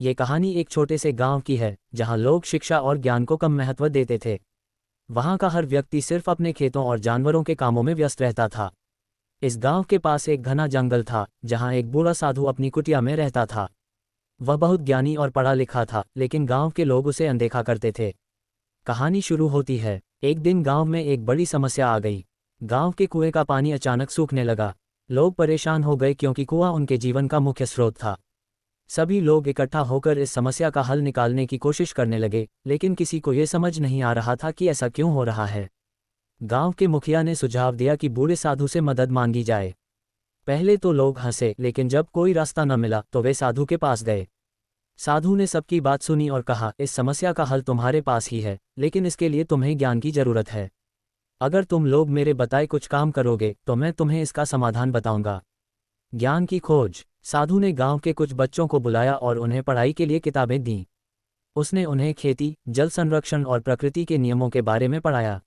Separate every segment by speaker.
Speaker 1: ये कहानी एक छोटे से गांव की है जहां लोग शिक्षा और ज्ञान को कम महत्व देते थे। वहां का हर व्यक्ति सिर्फ अपने खेतों और जानवरों के कामों में व्यस्त रहता था। इस गांव के पास एक घना जंगल था जहां एक बूढ़ा साधु अपनी कुटिया में रहता था। वह बहुत ज्ञानी और पढ़ा लिखा था, लेकिन गांव के लोग उसे अनदेखा करते थे। कहानी शुरू होती है। एक दिन गांव में एक बड़ी समस्या आ गई। गांव के कुएं का पानी अचानक सूखने लगा। लोग परेशान हो गए क्योंकि कुआं उनके जीवन का मुख्य स्रोत था। सभी लोग इकट्ठा होकर इस समस्या का हल निकालने की कोशिश करने लगे, लेकिन किसी को ये समझ नहीं आ रहा था कि ऐसा क्यों हो रहा है। गांव के मुखिया ने सुझाव दिया कि बूढ़े साधु से मदद मांगी जाए। पहले तो लोग हंसे, लेकिन जब कोई रास्ता न मिला तो वे साधु के पास गए। साधु ने सबकी बात सुनी और कहा, इस समस्या का हल तुम्हारे पास ही है, लेकिन इसके लिए तुम्हें ज्ञान की जरूरत है। अगर तुम लोग मेरे बताए कुछ काम करोगे तो मैं तुम्हें इसका समाधान बताऊंगा। ज्ञान की खोज। साधु ने गांव के कुछ बच्चों को बुलाया और उन्हें पढ़ाई के लिए किताबें दीं। उसने उन्हें खेती, जल संरक्षण और प्रकृति के नियमों के बारे में पढ़ाया।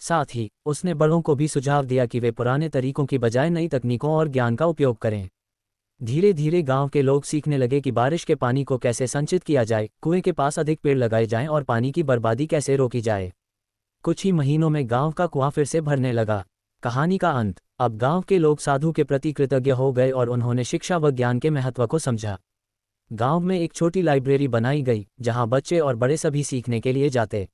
Speaker 1: साथ ही उसने बड़ों को भी सुझाव दिया कि वे पुराने तरीकों की बजाय नई तकनीकों और ज्ञान का उपयोग करें। धीरे धीरे गांव के लोग सीखने लगे कि बारिश के पानी को कैसे संचित किया जाए, कुएं के पास अधिक पेड़ लगाए जाएं और पानी की बर्बादी कैसे रोकी जाए। कुछ ही महीनों में गांव का कुआं फिर से भरने लगा। कहानी का अंत। अब गांव के लोग साधु के प्रति कृतज्ञ हो गए और उन्होंने शिक्षा व ज्ञान के महत्व को समझा। गांव में एक छोटी लाइब्रेरी बनाई गई जहां बच्चे और बड़े सभी सीखने के लिए जाते।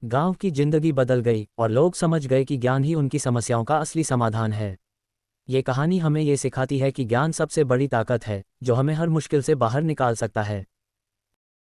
Speaker 1: गांव की जिंदगी बदल गई और लोग समझ गए कि ज्ञान ही उनकी समस्याओं का असली समाधान है। ये कहानी हमें ये सिखाती है कि ज्ञान सबसे बड़ी ताकत है जो हमें हर मुश्किल से बाहर निकाल सकता है।